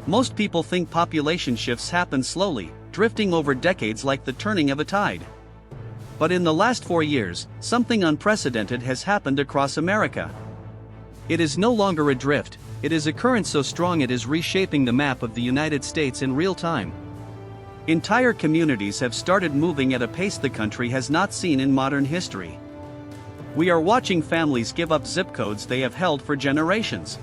Most people think population shifts happen slowly, drifting over decades like the turning of a tide. But in the last 4 years, something unprecedented has happened across America. It is no longer a drift, it is a current so strong it is reshaping the map of the United States in real time. Entire communities have started moving at a pace the country has not seen in modern history. We are watching families give up zip codes they have held for generations.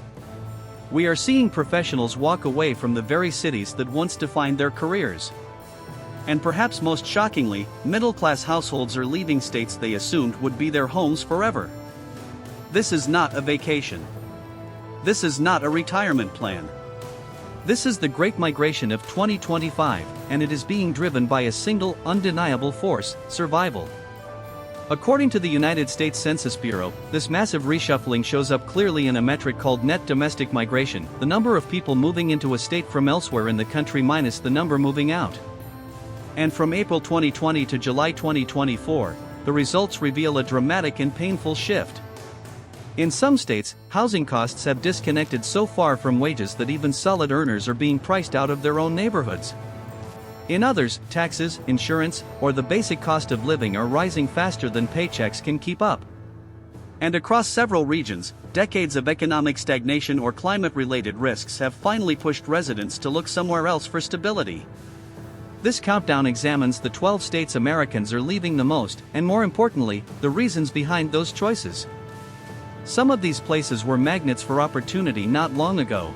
We are seeing professionals walk away from the very cities that once defined their careers. And perhaps most shockingly, middle-class households are leaving states they assumed would be their homes forever. This is not a vacation. This is not a retirement plan. This is the Great Migration of 2025, and it is being driven by a single, undeniable force: survival. According to the United States Census Bureau, this massive reshuffling shows up clearly in a metric called net domestic migration, the number of people moving into a state from elsewhere in the country minus the number moving out. And from April 2020 to July 2024, the results reveal a dramatic and painful shift. In some states, housing costs have disconnected so far from wages that even solid earners are being priced out of their own neighborhoods. In others, taxes, insurance, or the basic cost of living are rising faster than paychecks can keep up. And across several regions, decades of economic stagnation or climate-related risks have finally pushed residents to look somewhere else for stability. This countdown examines the 12 states Americans are leaving the most, and more importantly, the reasons behind those choices. Some of these places were magnets for opportunity not long ago.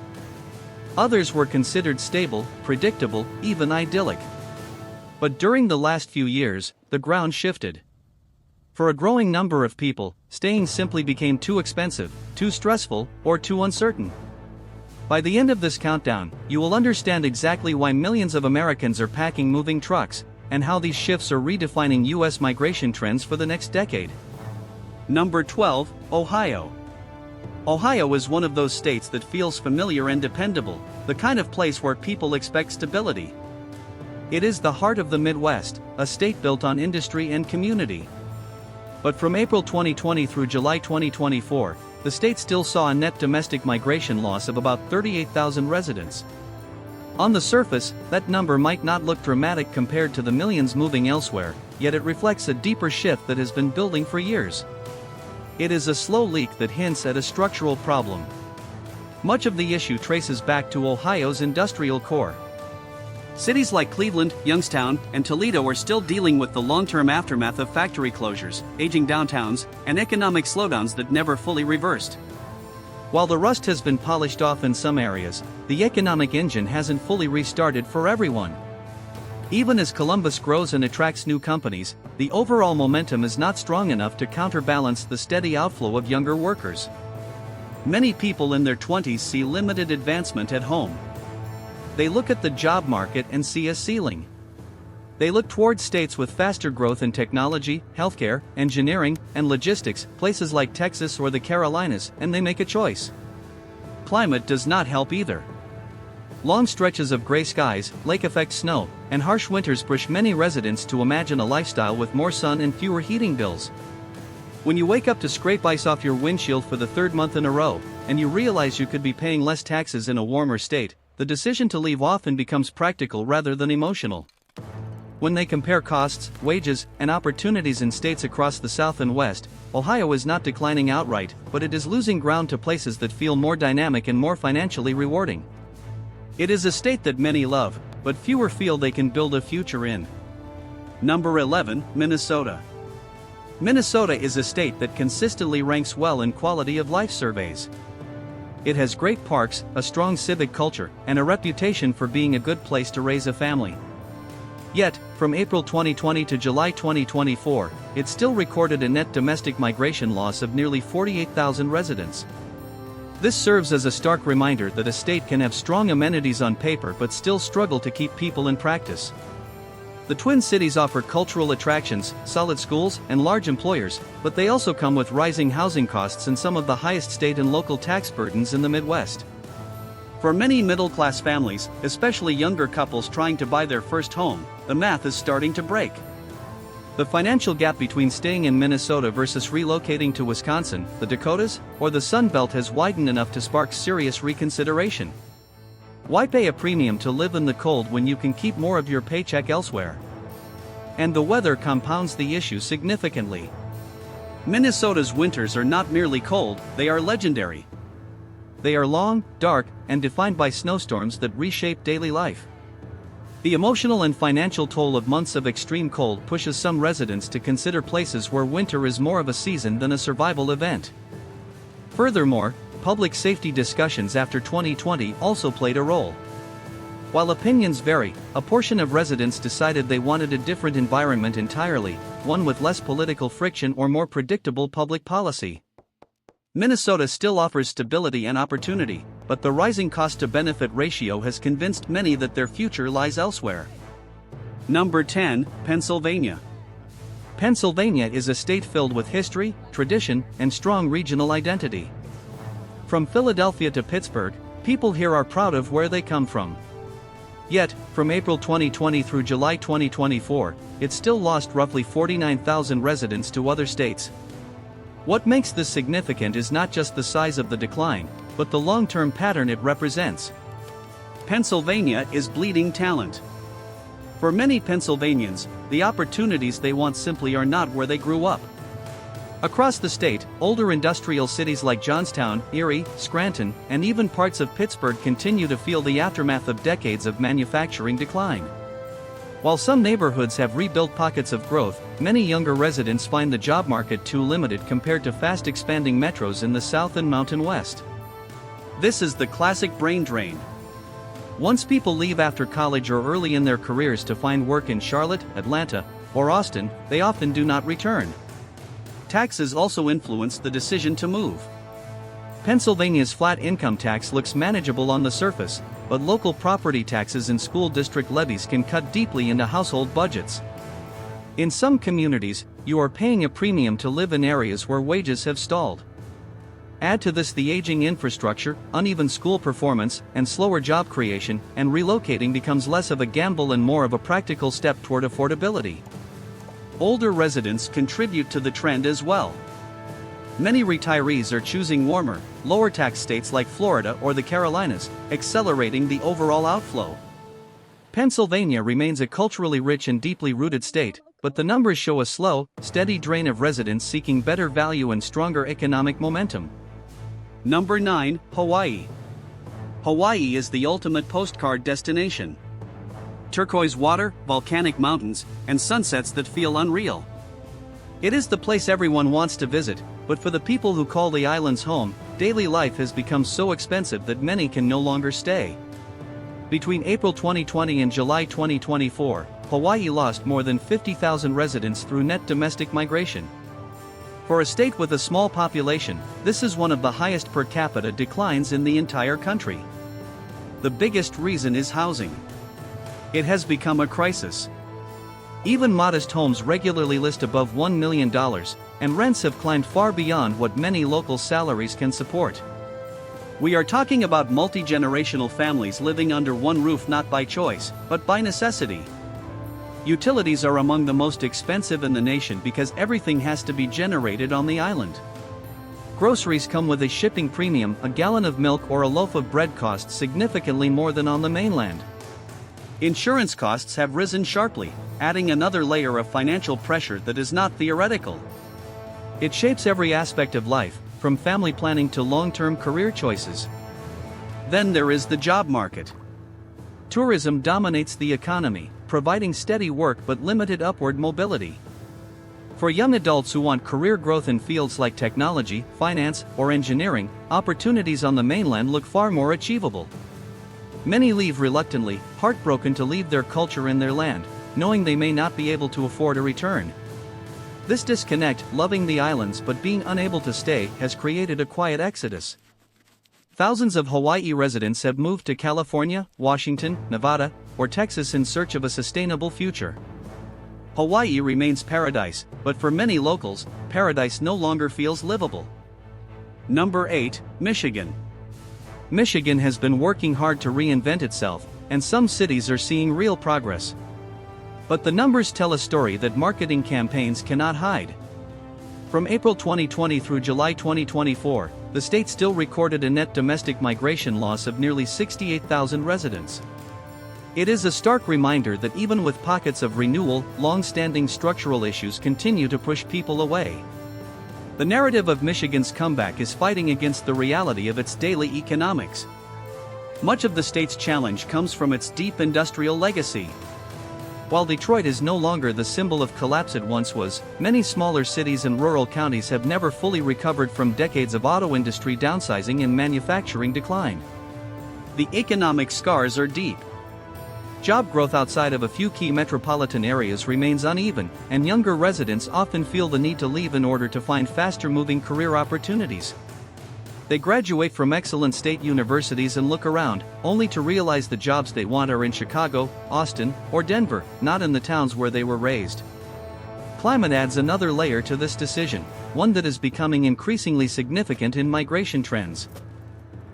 Others were considered stable, predictable, even idyllic. But during the last few years, the ground shifted. For a growing number of people, staying simply became too expensive, too stressful, or too uncertain. By the end of this countdown, you will understand exactly why millions of Americans are packing moving trucks, and how these shifts are redefining U.S. migration trends for the next decade. Number 12, Ohio. Ohio is one of those states that feels familiar and dependable, the kind of place where people expect stability. It is the heart of the Midwest, a state built on industry and community. But from April 2020 through July 2024, the state still saw a net domestic migration loss of about 38,000 residents. On the surface, that number might not look dramatic compared to the millions moving elsewhere, yet it reflects a deeper shift that has been building for years. It is a slow leak that hints at a structural problem. Much of the issue traces back to Ohio's industrial core. Cities like Cleveland, Youngstown, and Toledo are still dealing with the long-term aftermath of factory closures, aging downtowns, and economic slowdowns that never fully reversed. While the rust has been polished off in some areas, the economic engine hasn't fully restarted for everyone. Even as Columbus grows and attracts new companies, the overall momentum is not strong enough to counterbalance the steady outflow of younger workers. Many people in their 20s see limited advancement at home. They look at the job market and see a ceiling. They look towards states with faster growth in technology, healthcare, engineering, and logistics, places like Texas or the Carolinas, and they make a choice. Climate does not help either. Long stretches of gray skies, lake-effect snow, and harsh winters push many residents to imagine a lifestyle with more sun and fewer heating bills. When you wake up to scrape ice off your windshield for the third month in a row, and you realize you could be paying less taxes in a warmer state, the decision to leave often becomes practical rather than emotional. When they compare costs, wages, and opportunities in states across the South and West, Ohio is not declining outright, but it is losing ground to places that feel more dynamic and more financially rewarding. It is a state that many love, but fewer feel they can build a future in. Number 11, Minnesota. Minnesota is a state that consistently ranks well in quality of life surveys. It has great parks, a strong civic culture, and a reputation for being a good place to raise a family. Yet, from April 2020 to July 2024, it still recorded a net domestic migration loss of nearly 48,000 residents. This serves as a stark reminder that a state can have strong amenities on paper but still struggle to keep people in practice. The Twin Cities offer cultural attractions, solid schools, and large employers, but they also come with rising housing costs and some of the highest state and local tax burdens in the Midwest. For many middle-class families, especially younger couples trying to buy their first home, the math is starting to break. The financial gap between staying in Minnesota versus relocating to Wisconsin, the Dakotas, or the Sun Belt has widened enough to spark serious reconsideration. Why pay a premium to live in the cold when you can keep more of your paycheck elsewhere? And the weather compounds the issue significantly. Minnesota's winters are not merely cold, they are legendary. They are long, dark, and defined by snowstorms that reshape daily life. The emotional and financial toll of months of extreme cold pushes some residents to consider places where winter is more of a season than a survival event. Furthermore, public safety discussions after 2020 also played a role. While opinions vary, a portion of residents decided they wanted a different environment entirely, one with less political friction or more predictable public policy. Minnesota still offers stability and opportunity, but the rising cost-to-benefit ratio has convinced many that their future lies elsewhere. Number 10, Pennsylvania. Pennsylvania is a state filled with history, tradition, and strong regional identity. From Philadelphia to Pittsburgh, people here are proud of where they come from. Yet, from April 2020 through July 2024, it still lost roughly 49,000 residents to other states. What makes this significant is not just the size of the decline, but the long-term pattern it represents. Pennsylvania is bleeding talent. For many Pennsylvanians, the opportunities they want simply are not where they grew up. Across the state, older industrial cities like Johnstown, Erie, Scranton, and even parts of Pittsburgh continue to feel the aftermath of decades of manufacturing decline. While some neighborhoods have rebuilt pockets of growth, many younger residents find the job market too limited compared to fast-expanding metros in the South and Mountain West. This is the classic brain drain. Once people leave after college or early in their careers to find work in Charlotte, Atlanta, or Austin, they often do not return. Taxes also influence the decision to move. Pennsylvania's flat income tax looks manageable on the surface, but local property taxes and school district levies can cut deeply into household budgets. In some communities, you are paying a premium to live in areas where wages have stalled. Add to this the aging infrastructure, uneven school performance, and slower job creation, and relocating becomes less of a gamble and more of a practical step toward affordability. Older residents contribute to the trend as well. Many retirees are choosing warmer, lower-tax states like Florida or the Carolinas, accelerating the overall outflow. Pennsylvania remains a culturally rich and deeply rooted state, but the numbers show a slow, steady drain of residents seeking better value and stronger economic momentum. Number 9, Hawaii. Hawaii is the ultimate postcard destination. Turquoise water, volcanic mountains, and sunsets that feel unreal. It is the place everyone wants to visit, but for the people who call the islands home, daily life has become so expensive that many can no longer stay. Between April 2020 and July 2024, Hawaii lost more than 50,000 residents through net domestic migration. For a state with a small population, this is one of the highest per capita declines in the entire country. The biggest reason is housing. It has become a crisis. Even modest homes regularly list above $1 million, and rents have climbed far beyond what many local salaries can support. We are talking about multi-generational families living under one roof not by choice, but by necessity. Utilities are among the most expensive in the nation because everything has to be generated on the island. Groceries come with a shipping premium. A gallon of milk or a loaf of bread costs significantly more than on the mainland. Insurance costs have risen sharply, adding another layer of financial pressure that is not theoretical. It shapes every aspect of life, from family planning to long-term career choices. Then there is the job market. Tourism dominates the economy, providing steady work but limited upward mobility. For young adults who want career growth in fields like technology, finance, or engineering, opportunities on the mainland look far more achievable. Many leave reluctantly, heartbroken to leave their culture and their land, knowing they may not be able to afford a return. This disconnect, loving the islands but being unable to stay, has created a quiet exodus. Thousands of Hawaii residents have moved to California, Washington, Nevada, or Texas in search of a sustainable future. Hawaii remains paradise, but for many locals, paradise no longer feels livable. Number 8, Michigan. Michigan has been working hard to reinvent itself, and some cities are seeing real progress. But the numbers tell a story that marketing campaigns cannot hide. From April 2020 through July 2024, the state still recorded a net domestic migration loss of nearly 68,000 residents. It is a stark reminder that even with pockets of renewal, long-standing structural issues continue to push people away. The narrative of Michigan's comeback is fighting against the reality of its daily economics. Much of the state's challenge comes from its deep industrial legacy. While Detroit is no longer the symbol of collapse it once was, many smaller cities and rural counties have never fully recovered from decades of auto industry downsizing and manufacturing decline. The economic scars are deep. Job growth outside of a few key metropolitan areas remains uneven, and younger residents often feel the need to leave in order to find faster-moving career opportunities. They graduate from excellent state universities and look around, only to realize the jobs they want are in Chicago, Austin, or Denver, not in the towns where they were raised. Climate adds another layer to this decision, one that is becoming increasingly significant in migration trends.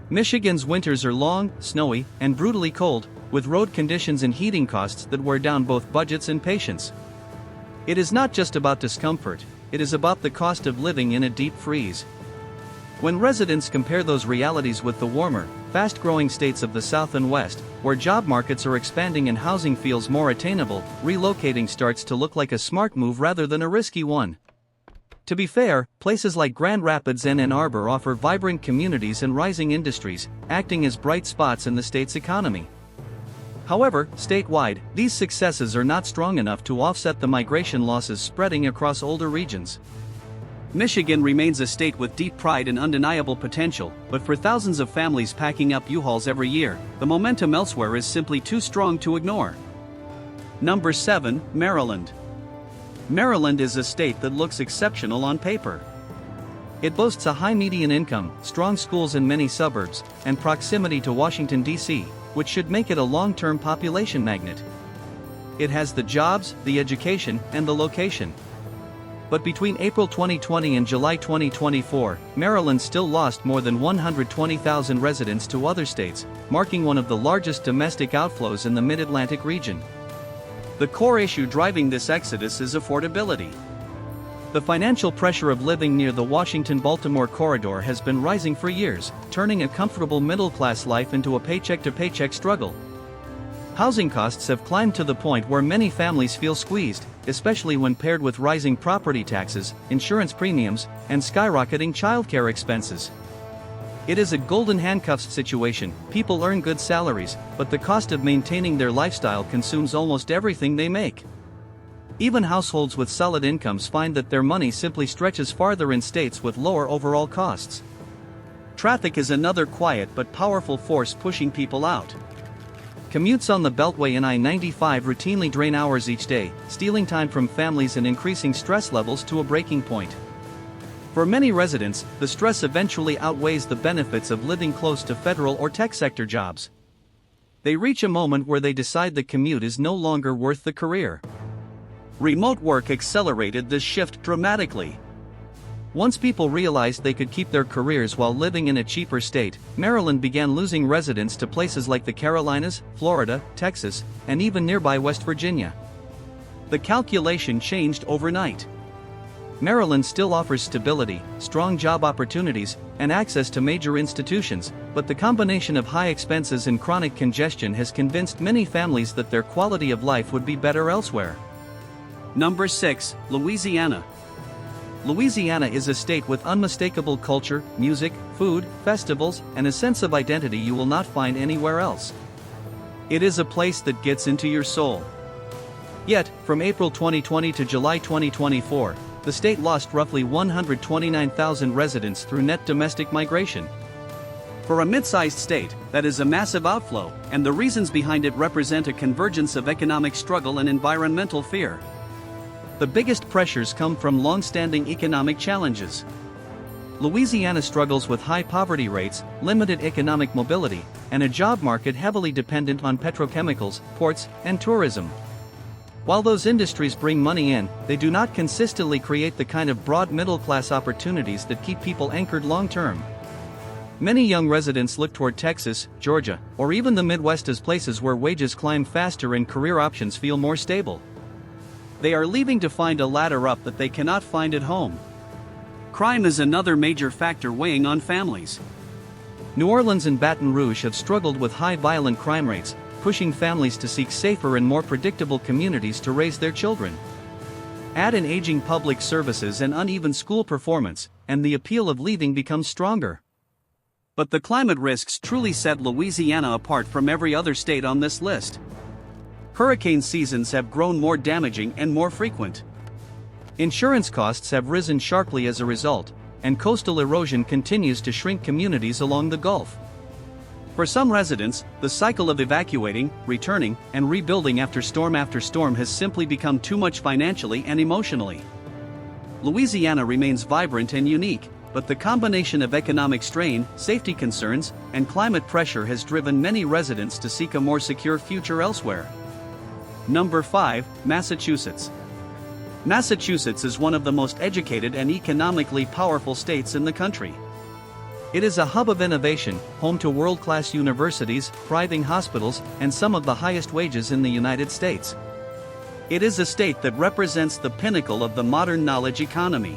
Michigan's winters are long, snowy, and brutally cold, with road conditions and heating costs that wear down both budgets and patience. It is not just about discomfort, it is about the cost of living in a deep freeze. When residents compare those realities with the warmer, fast-growing states of the South and West, where job markets are expanding and housing feels more attainable, relocating starts to look like a smart move rather than a risky one. To be fair, places like Grand Rapids and Ann Arbor offer vibrant communities and rising industries, acting as bright spots in the state's economy. However, statewide, these successes are not strong enough to offset the migration losses spreading across older regions. Michigan remains a state with deep pride and undeniable potential, but for thousands of families packing up U-Hauls every year, the momentum elsewhere is simply too strong to ignore. Number 7, Maryland. Maryland is a state that looks exceptional on paper. It boasts a high median income, strong schools in many suburbs, and proximity to Washington, D.C., which should make it a long-term population magnet. It has the jobs, the education, and the location. But between April 2020 and July 2024, Maryland still lost more than 120,000 residents to other states, marking one of the largest domestic outflows in the Mid-Atlantic region. The core issue driving this exodus is affordability. The financial pressure of living near the Washington-Baltimore corridor has been rising for years, turning a comfortable middle-class life into a paycheck-to-paycheck struggle. Housing costs have climbed to the point where many families feel squeezed, especially when paired with rising property taxes, insurance premiums, and skyrocketing childcare expenses. It is a golden handcuffs situation. People earn good salaries, but the cost of maintaining their lifestyle consumes almost everything they make. Even households with solid incomes find that their money simply stretches farther in states with lower overall costs. Traffic is another quiet but powerful force pushing people out. Commutes on the Beltway and I-95 routinely drain hours each day, stealing time from families and increasing stress levels to a breaking point. For many residents, the stress eventually outweighs the benefits of living close to federal or tech sector jobs. They reach a moment where they decide the commute is no longer worth the career. Remote work accelerated this shift dramatically. Once people realized they could keep their careers while living in a cheaper state, Maryland began losing residents to places like the Carolinas, Florida, Texas, and even nearby West Virginia. The calculation changed overnight. Maryland still offers stability, strong job opportunities, and access to major institutions, but the combination of high expenses and chronic congestion has convinced many families that their quality of life would be better elsewhere. Number 6, Louisiana. Louisiana is a state with unmistakable culture, music, food, festivals, and a sense of identity you will not find anywhere else. It is a place that gets into your soul. Yet, from April 2020 to July 2024, the state lost roughly 129,000 residents through net domestic migration. For a mid-sized state, that is a massive outflow, and the reasons behind it represent a convergence of economic struggle and environmental fear. The biggest pressures come from long-standing economic challenges. Louisiana struggles with high poverty rates, limited economic mobility, and a job market heavily dependent on petrochemicals, ports, and tourism. While those industries bring money in, they do not consistently create the kind of broad middle-class opportunities that keep people anchored long-term. Many young residents look toward Texas, Georgia, or even the Midwest as places where wages climb faster and career options feel more stable. They are leaving to find a ladder up that they cannot find at home. Crime is another major factor weighing on families. New Orleans and Baton Rouge have struggled with high violent crime rates, pushing families to seek safer and more predictable communities to raise their children. Add in aging public services and uneven school performance, and the appeal of leaving becomes stronger. But the climate risks truly set Louisiana apart from every other state on this list. Hurricane seasons have grown more damaging and more frequent. Insurance costs have risen sharply as a result, and coastal erosion continues to shrink communities along the Gulf. For some residents, the cycle of evacuating, returning, and rebuilding after storm has simply become too much financially and emotionally. Louisiana remains vibrant and unique, but the combination of economic strain, safety concerns, and climate pressure has driven many residents to seek a more secure future elsewhere. Number 5, Massachusetts. Massachusetts is one of the most educated and economically powerful states in the country. It is a hub of innovation, home to world-class universities, thriving hospitals, and some of the highest wages in the United States. It is a state that represents the pinnacle of the modern knowledge economy.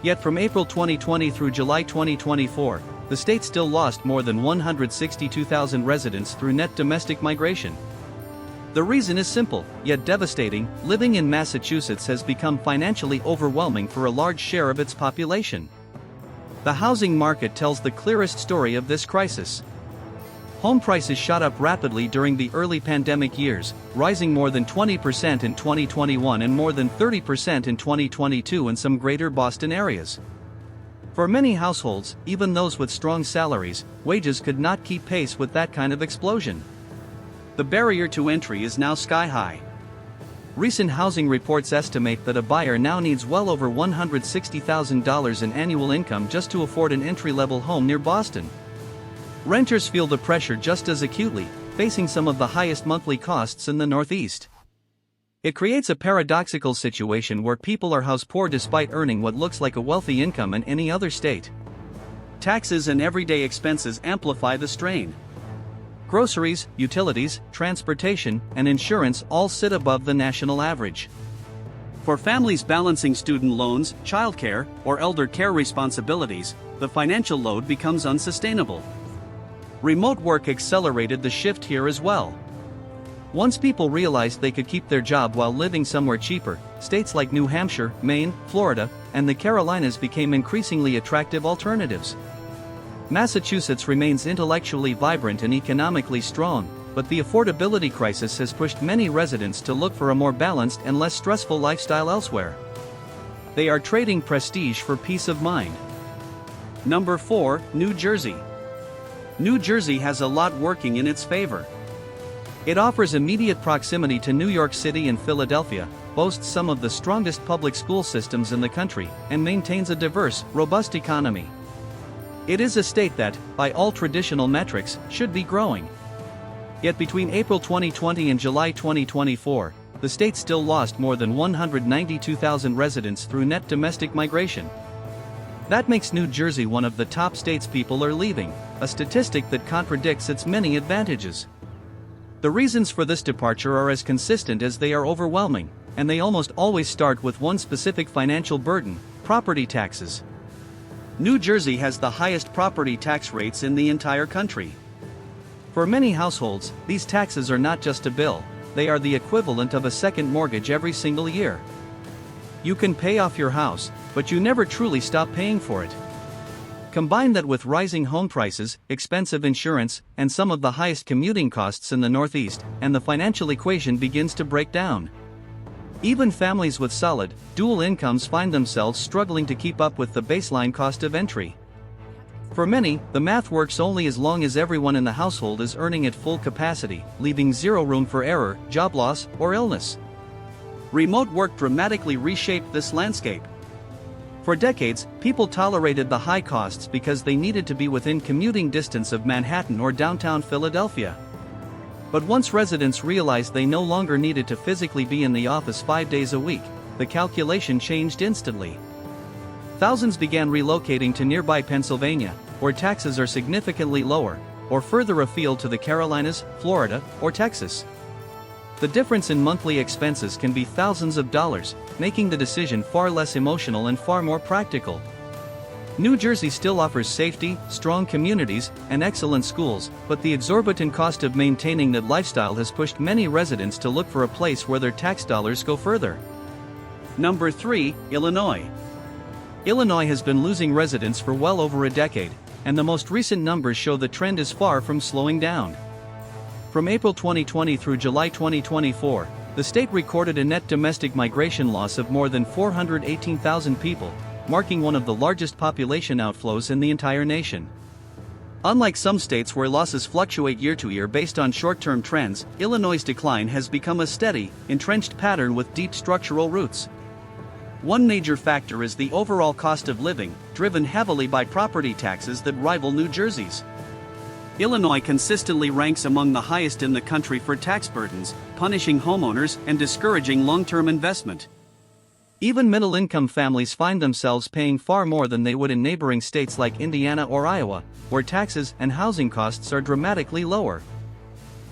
Yet from April 2020 through July 2024, the state still lost more than 162,000 residents through net domestic migration. The reason is simple, yet devastating: living in Massachusetts has become financially overwhelming for a large share of its population. The housing market tells the clearest story of this crisis. Home prices shot up rapidly during the early pandemic years, rising more than 20% in 2021 and more than 30% in 2022 in some greater Boston areas. For many households, even those with strong salaries, wages could not keep pace with that kind of explosion. The barrier to entry is now sky-high. Recent housing reports estimate that a buyer now needs well over $160,000 in annual income just to afford an entry-level home near Boston. Renters feel the pressure just as acutely, facing some of the highest monthly costs in the Northeast. It creates a paradoxical situation where people are house poor despite earning what looks like a wealthy income in any other state. Taxes and everyday expenses amplify the strain. Groceries, utilities, transportation, and insurance all sit above the national average. For families balancing student loans, childcare, or elder care responsibilities, the financial load becomes unsustainable. Remote work accelerated the shift here as well. Once people realized they could keep their job while living somewhere cheaper, states like New Hampshire, Maine, Florida, and the Carolinas became increasingly attractive alternatives. Massachusetts remains intellectually vibrant and economically strong, but the affordability crisis has pushed many residents to look for a more balanced and less stressful lifestyle elsewhere. They are trading prestige for peace of mind. Number 4, New Jersey. New Jersey has a lot working in its favor. It offers immediate proximity to New York City and Philadelphia, boasts some of the strongest public school systems in the country, and maintains a diverse, robust economy. It is a state that, by all traditional metrics, should be growing. Yet between April 2020 and July 2024, the state still lost more than 192,000 residents through net domestic migration. That makes New Jersey one of the top states people are leaving, a statistic that contradicts its many advantages. The reasons for this departure are as consistent as they are overwhelming, and they almost always start with one specific financial burden: property taxes. New Jersey has the highest property tax rates in the entire country. For many households, these taxes are not just a bill, they are the equivalent of a second mortgage every single year. You can pay off your house, but you never truly stop paying for it. Combine that with rising home prices, expensive insurance, and some of the highest commuting costs in the Northeast, and the financial equation begins to break down. Even families with solid, dual incomes find themselves struggling to keep up with the baseline cost of entry. For many, the math works only as long as everyone in the household is earning at full capacity, leaving zero room for error, job loss, or illness. Remote work dramatically reshaped this landscape. For decades, people tolerated the high costs because they needed to be within commuting distance of Manhattan or downtown Philadelphia. But once residents realized they no longer needed to physically be in the office 5 days a week, the calculation changed instantly. Thousands began relocating to nearby Pennsylvania, where taxes are significantly lower, or further afield to the Carolinas, Florida, or Texas. The difference in monthly expenses can be thousands of dollars, making the decision far less emotional and far more practical. New Jersey still offers safety, strong communities, and excellent schools, but the exorbitant cost of maintaining that lifestyle has pushed many residents to look for a place where their tax dollars go further. Number 3, Illinois. Illinois has been losing residents for well over a decade, and the most recent numbers show the trend is far from slowing down. From April 2020 through July 2024, the state recorded a net domestic migration loss of more than 418,000 people, marking one of the largest population outflows in the entire nation. Unlike some states where losses fluctuate year to year based on short-term trends, Illinois' decline has become a steady, entrenched pattern with deep structural roots. One major factor is the overall cost of living, driven heavily by property taxes that rival New Jersey's. Illinois consistently ranks among the highest in the country for tax burdens, punishing homeowners and discouraging long-term investment. Even middle-income families find themselves paying far more than they would in neighboring states like Indiana or Iowa, where taxes and housing costs are dramatically lower.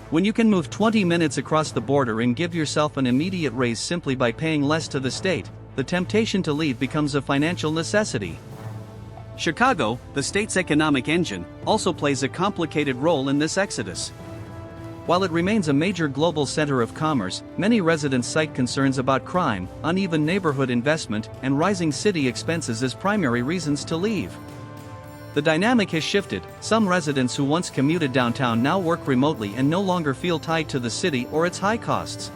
When you can move 20 minutes across the border and give yourself an immediate raise simply by paying less to the state, the temptation to leave becomes a financial necessity. Chicago, the state's economic engine, also plays a complicated role in this exodus. While it remains a major global center of commerce, many residents cite concerns about crime, uneven neighborhood investment, and rising city expenses as primary reasons to leave. The dynamic has shifted. Some residents who once commuted downtown now work remotely and no longer feel tied to the city or its high costs.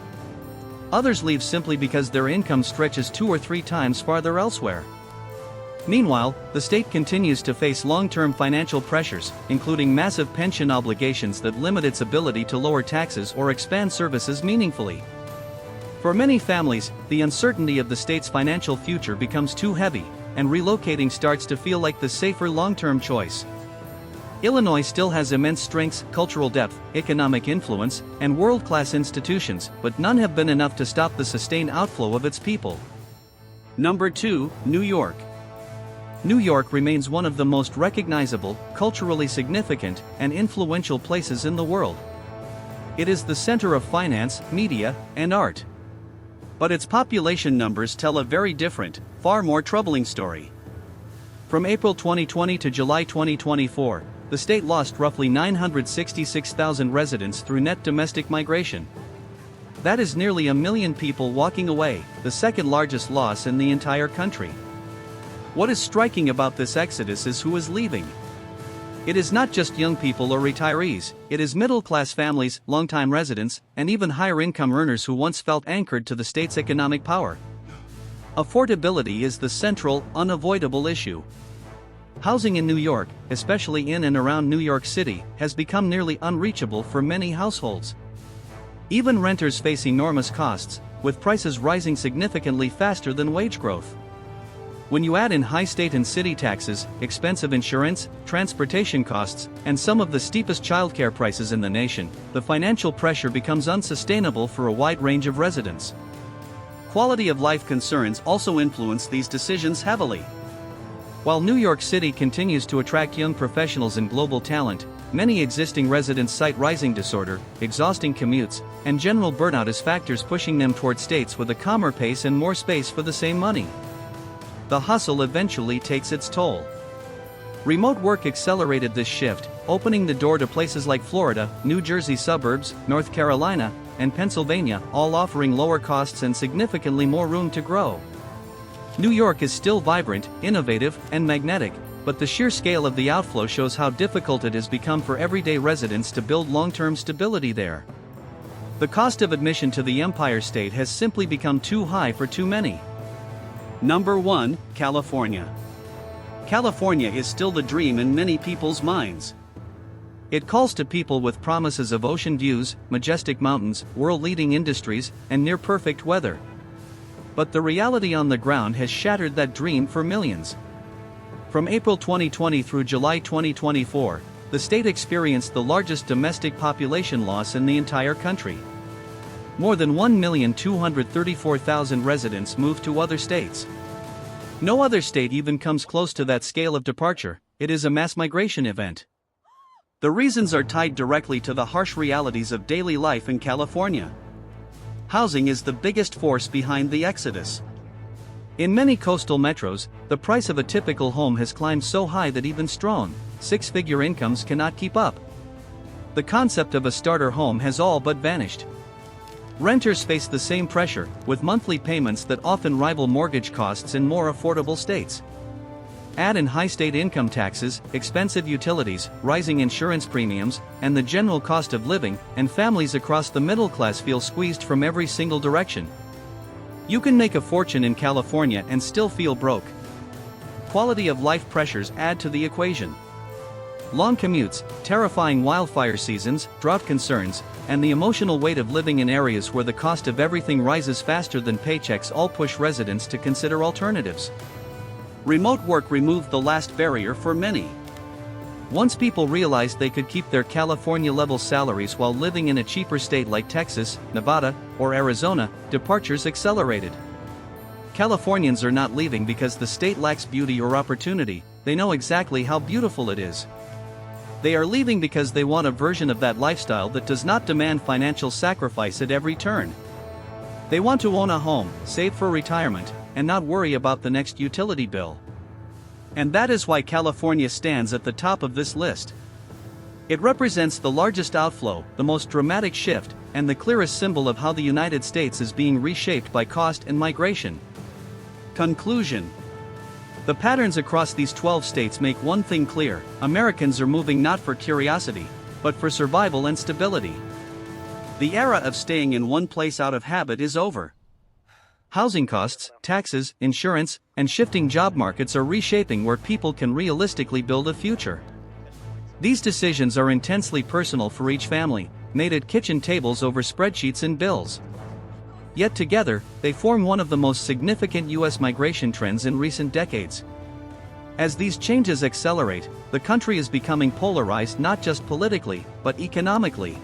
Others leave simply because their income stretches 2 or 3 times farther elsewhere. Meanwhile, the state continues to face long-term financial pressures, including massive pension obligations that limit its ability to lower taxes or expand services meaningfully. For many families, the uncertainty of the state's financial future becomes too heavy, and relocating starts to feel like the safer long-term choice. Illinois still has immense strengths, cultural depth, economic influence, and world-class institutions, but none have been enough to stop the sustained outflow of its people. Number 2, New York. New York remains one of the most recognizable, culturally significant, and influential places in the world. It is the center of finance, media, and art. But its population numbers tell a very different, far more troubling story. From April 2020 to July 2024, the state lost roughly 966,000 residents through net domestic migration. That is nearly 1 million people walking away, the second largest loss in the entire country. What is striking about this exodus is who is leaving. It is not just young people or retirees, it is middle-class families, longtime residents, and even higher-income earners who once felt anchored to the state's economic power. Affordability is the central, unavoidable issue. Housing in New York, especially in and around New York City, has become nearly unreachable for many households. Even renters face enormous costs, with prices rising significantly faster than wage growth. When you add in high state and city taxes, expensive insurance, transportation costs, and some of the steepest childcare prices in the nation, the financial pressure becomes unsustainable for a wide range of residents. Quality of life concerns also influence these decisions heavily. While New York City continues to attract young professionals and global talent, many existing residents cite rising disorder, exhausting commutes, and general burnout as factors pushing them toward states with a calmer pace and more space for the same money. The hustle eventually takes its toll. Remote work accelerated this shift, opening the door to places like Florida, New Jersey suburbs, North Carolina, and Pennsylvania, all offering lower costs and significantly more room to grow. New York is still vibrant, innovative, and magnetic, but the sheer scale of the outflow shows how difficult it has become for everyday residents to build long-term stability there. The cost of admission to the Empire State has simply become too high for too many. Number 1, California. California is still the dream in many people's minds. It calls to people with promises of ocean views, majestic mountains, world-leading industries, and near-perfect weather. But the reality on the ground has shattered that dream for millions. From April 2020 through July 2024, the state experienced the largest domestic population loss in the entire country. More than 1,234,000 residents moved to other states. No other state even comes close to that scale of departure. It is a mass migration event. The reasons are tied directly to the harsh realities of daily life in California. Housing is the biggest force behind the exodus. In many coastal metros, the price of a typical home has climbed so high that even strong, six-figure incomes cannot keep up. The concept of a starter home has all but vanished. Renters face the same pressure, with monthly payments that often rival mortgage costs in more affordable states. Add in high state income taxes, expensive utilities, rising insurance premiums, and the general cost of living, and families across the middle class feel squeezed from every single direction. You can make a fortune in California and still feel broke. Quality of life pressures add to the equation. Long commutes, terrifying wildfire seasons, drought concerns, and the emotional weight of living in areas where the cost of everything rises faster than paychecks all push residents to consider alternatives. Remote work removed the last barrier for many. Once people realized they could keep their California-level salaries while living in a cheaper state like Texas, Nevada, or Arizona, departures accelerated. Californians are not leaving because the state lacks beauty or opportunity, they know exactly how beautiful it is. They are leaving because they want a version of that lifestyle that does not demand financial sacrifice at every turn. They want to own a home, save for retirement, and not worry about the next utility bill. And that is why California stands at the top of this list. It represents the largest outflow, the most dramatic shift, and the clearest symbol of how the United States is being reshaped by cost and migration. Conclusion. The patterns across these 12 states make one thing clear: Americans are moving not for curiosity, but for survival and stability. The era of staying in one place out of habit is over. Housing costs, taxes, insurance, and shifting job markets are reshaping where people can realistically build a future. These decisions are intensely personal for each family, made at kitchen tables over spreadsheets and bills. Yet together, they form one of the most significant U.S. migration trends in recent decades. As these changes accelerate, the country is becoming polarized not just politically, but economically.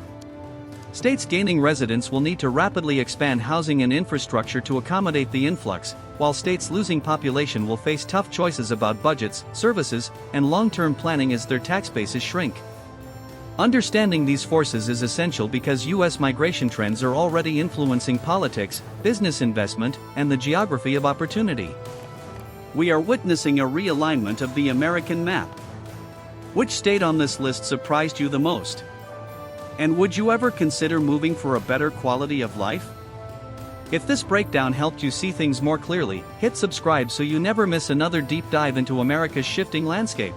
States gaining residents will need to rapidly expand housing and infrastructure to accommodate the influx, while states losing population will face tough choices about budgets, services, and long-term planning as their tax bases shrink. Understanding these forces is essential because U.S. migration trends are already influencing politics, business investment, and the geography of opportunity. We are witnessing a realignment of the American map. Which state on this list surprised you the most? And would you ever consider moving for a better quality of life? If this breakdown helped you see things more clearly, hit subscribe so you never miss another deep dive into America's shifting landscape.